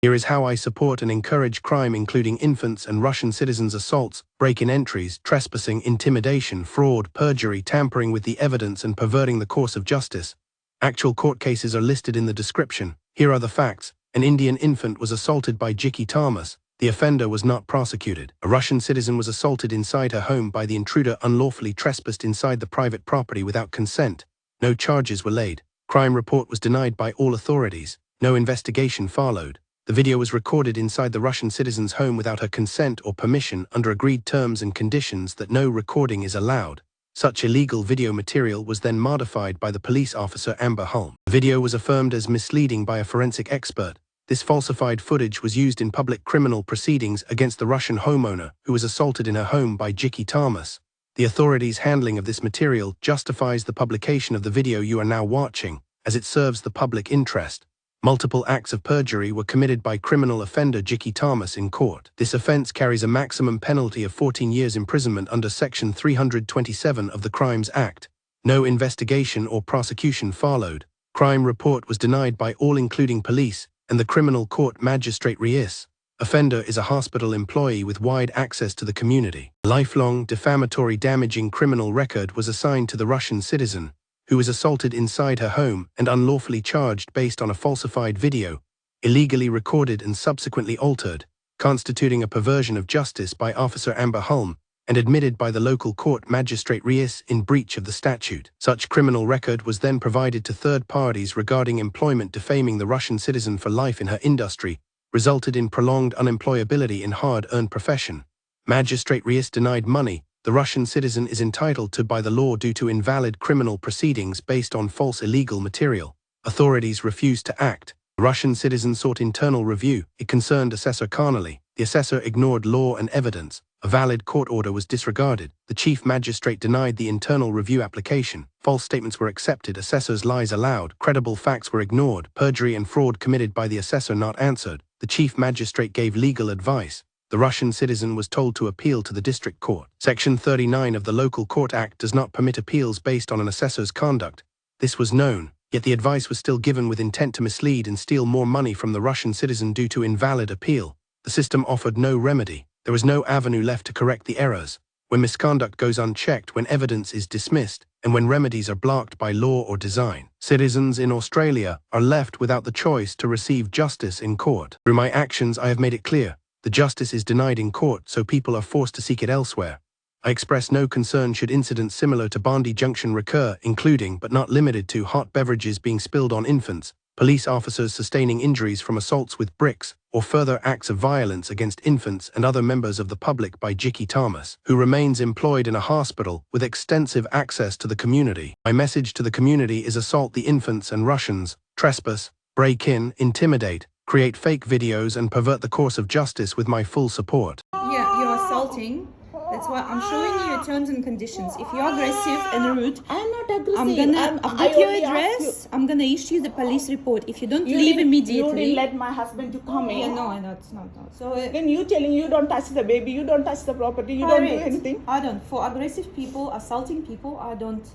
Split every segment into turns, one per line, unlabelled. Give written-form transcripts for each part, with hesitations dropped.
Here is how I support and encourage crime including infants and Russian citizens' assaults, break-in entries, trespassing, intimidation, fraud, perjury, tampering with the evidence and perverting the course of justice. Actual court cases are listed in the description. Here are the facts. An Indian infant was assaulted by Jicky Thomas. The offender was not prosecuted. A Russian citizen was assaulted inside her home by the intruder unlawfully trespassed inside the private property without consent. No charges were laid. Crime report was denied by all authorities. No investigation followed. The video was recorded inside the Russian citizen's home without her consent or permission under agreed terms and conditions that no recording is allowed. Such illegal video material was then modified by the police officer Amber Hulme. The video was affirmed as misleading by a forensic expert. This falsified footage was used in public criminal proceedings against the Russian homeowner who was assaulted in her home by Jicky Thomas. The authorities' handling of this material justifies the publication of the video you are now watching, as it serves the public interest. Multiple acts of perjury were committed by criminal offender Jicky Thomas in court. This offense carries a maximum penalty of 14 years imprisonment under Section 327 of the Crimes Act. No investigation or prosecution followed. Crime report was denied by all including police and the criminal court magistrate Michael. Offender is a hospital employee with wide access to the community. A lifelong, defamatory, damaging criminal record was assigned to the Russian citizen, who was assaulted inside her home and unlawfully charged based on a falsified video, illegally recorded and subsequently altered, constituting a perversion of justice by Officer Amber Hulme and admitted by the local court magistrate Michael in breach of the statute. Such criminal record was then provided to third parties regarding employment defaming the Russian citizen for life in her industry, resulted in prolonged unemployability in hard-earned profession. Magistrate Michael denied money the Russian citizen is entitled to by the law due to invalid criminal proceedings based on false illegal material. Authorities refused to act. The Russian citizen sought internal review. It concerned Assessor Connolly. The assessor ignored law and evidence. A valid court order was disregarded. The chief magistrate denied the internal review application. False statements were accepted. Assessor's lies allowed. Credible facts were ignored. Perjury and fraud committed by the assessor not answered. The chief magistrate gave legal advice. The Russian citizen was told to appeal to the district court. Section 39 of the Local Court Act does not permit appeals based on an assessor's conduct. This was known, yet the advice was still given with intent to mislead and steal more money from the Russian citizen due to invalid appeal. The system offered no remedy. There was no avenue left to correct the errors. When misconduct goes unchecked, when evidence is dismissed, and when remedies are blocked by law or design, citizens in Australia are left without the choice to receive justice in court. Through my actions, I have made it clear. The justice is denied in court, so people are forced to seek it elsewhere. I express no concern should incidents similar to Bondi Junction recur, including, but not limited to, hot beverages being spilled on infants, police officers sustaining injuries from assaults with bricks, or further acts of violence against infants and other members of the public by Jicky Thomas, who remains employed in a hospital with extensive access to the community. My message to the community is assault the infants and Russians, trespass, break in, intimidate, create fake videos and pervert the course of justice with my full support.
Yeah, you're assaulting. That's why I'm showing you your terms and conditions. If you're aggressive and rude,
I'm not aggressive.
I've got your address. I'm gonna issue the police report. If you don't leave immediately.
You didn't let my husband to come in.
Yeah, no, it's not. So
then you telling you don't touch the baby, you don't touch the property, you don't do anything.
I don't. For aggressive people, assaulting people, I don't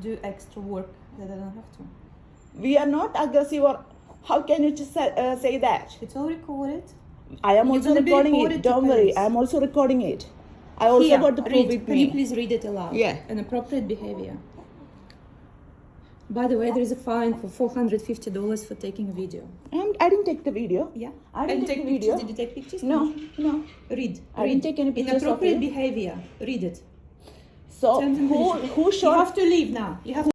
do extra work that I don't have to.
We are not aggressive, or how can you just say that?
It's all recorded.
I am also recording it. Don't worry, I am also recording it. I also got the proof with me.
Can you please read it aloud?
Yeah.
Inappropriate behavior. By the way, there is a fine for $450 for taking a video.
I didn't take the video.
Yeah.
I didn't take the video.
Did you take pictures?
No.
Read.
I didn't take any pictures of
Inappropriate
it.
behavior. Read it.
So who shot?
You have to leave now. You have